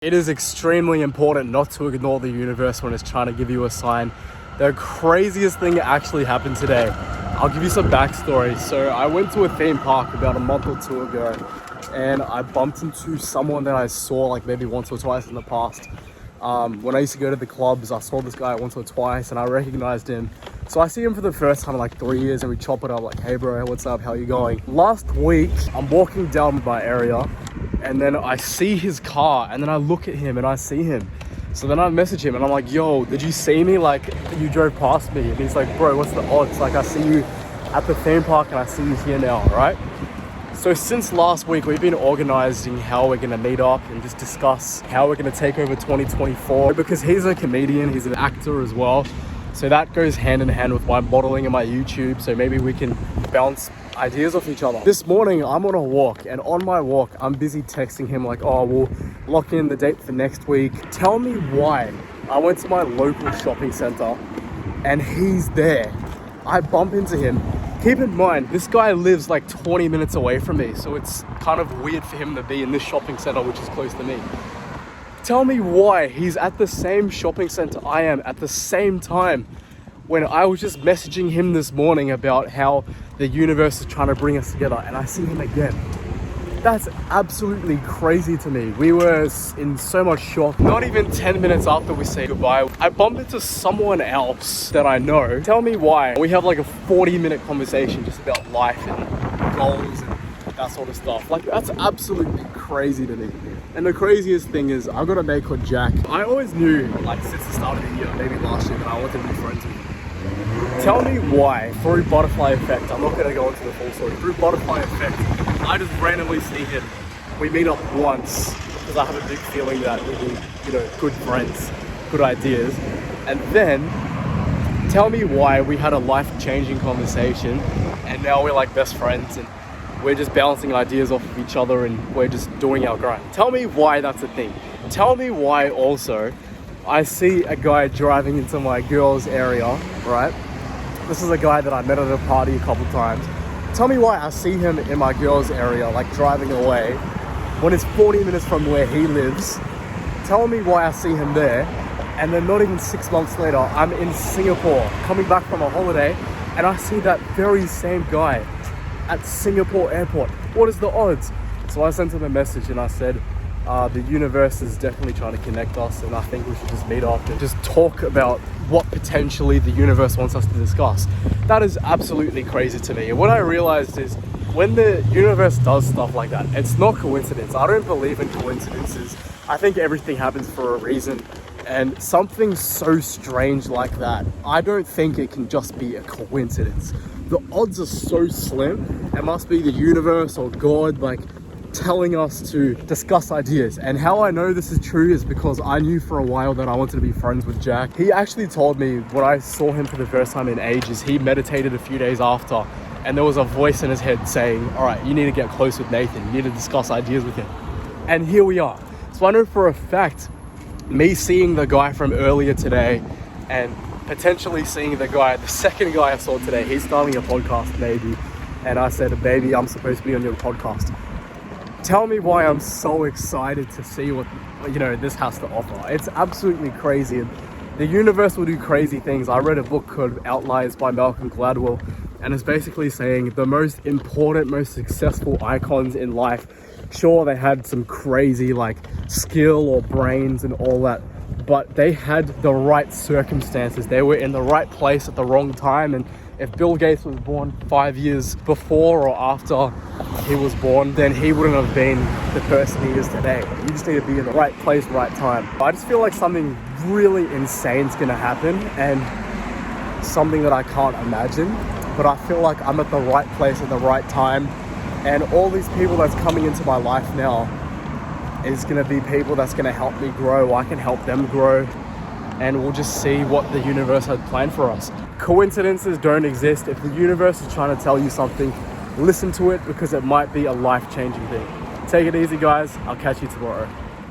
It is extremely important not to ignore the universe when it's trying to give you a sign. The craziest thing actually happened today. I'll give you some backstory. So I went to a theme park about a month or two ago and I bumped into someone that I saw like maybe once or twice in the past. When I used to go to the clubs, I saw this guy once or twice and I recognized him. So I see him for the first time in like 3 years and we chop it up like, hey bro, what's up, how you going? Last week, I'm walking down my area and then I see his car and then I look at him and I see him. So then I message him and I'm like, yo, did you see me? Like, you drove past me. And he's like, bro, what's the odds? Like, I see you at the theme park and I see you here now, right? So since last week, we've been organizing how we're gonna meet up and just discuss how we're gonna take over 2024. Because he's a comedian, he's an actor as well. So that goes hand in hand with my modeling and my YouTube. So maybe we can bounce ideas off each other. This morning, I'm on a walk and on my walk, I'm busy texting him like, oh, we'll lock in the date for next week. Tell me why I went to my local shopping center and he's there. I bump into him. Keep in mind, this guy lives like 20 minutes away from me. So it's kind of weird for him to be in this shopping center, which is close to me. Tell me why he's at the same shopping center I am at the same time when I was just messaging him this morning about how the universe is trying to bring us together and I see him again. That's absolutely crazy to me. We were in so much shock. Not even 10 minutes after we say goodbye, I bump into someone else that I know. Tell me why. We have like a 40-minute conversation just about life and goals and that sort of stuff. Like, that's absolutely crazy to me. And the craziest thing is, I've got a mate called Jack. I always knew, like since the start of the year, maybe last year, that I wanted to be friends with him. Tell me why, through butterfly effect, I'm not going to go into the full story, through butterfly effect, I just randomly see him. We meet up once, because I have a big feeling that we'll be, good friends, good ideas. And then, tell me why we had a life-changing conversation, and now we're like best friends, and we're just bouncing ideas off of each other and we're just doing our grind. Tell me why that's a thing. Tell me why also I see a guy driving into my girl's area, right? This is a guy that I met at a party a couple times. Tell me why I see him in my girl's area, like driving away, when it's 40 minutes from where he lives. Tell me why I see him there. And then not even 6 months later, I'm in Singapore, coming back from a holiday, and I see that very same guy at Singapore airport. What is the odds? So I sent him a message and I said, the universe is definitely trying to connect us and I think we should just meet up and just talk about what potentially the universe wants us to discuss. That is absolutely crazy to me. And what I realized is when the universe does stuff like that, it's not coincidence. I don't believe in coincidences. I think everything happens for a reason. And something so strange like that, I don't think it can just be a coincidence. The odds are so slim. It must be the universe or God like telling us to discuss ideas. And how I know this is true is because I knew for a while that I wanted to be friends with Jack. He actually told me when I saw him for the first time in ages, he meditated a few days after and there was a voice in his head saying, all right, you need to get close with Nathan. You need to discuss ideas with him. And here we are. So I know for a fact, me seeing the guy from earlier today and potentially seeing the second guy I saw today, he's starting a podcast maybe. And I said, baby, I'm supposed to be on your podcast. Tell me why I'm so excited to see what, this has to offer. It's absolutely crazy. And the universe will do crazy things. I read a book called Outliers by Malcolm Gladwell. And it's basically saying the most important, most successful icons in life, sure, they had some crazy like skill or brains and all that, but they had the right circumstances. They were in the right place at the wrong time. And if Bill Gates was born 5 years before or after he was born, then he wouldn't have been the person he is today. You just need to be in the right place, right time. I just feel like something really insane is gonna happen and something that I can't imagine, but I feel like I'm at the right place at the right time. And all these people that's coming into my life now is going to be people that's going to help me grow. I can help them grow and we'll just see what the universe has planned for us. Coincidences don't exist. If the universe is trying to tell you something, listen to it because it might be a life-changing thing. Take it easy, guys. I'll catch you tomorrow.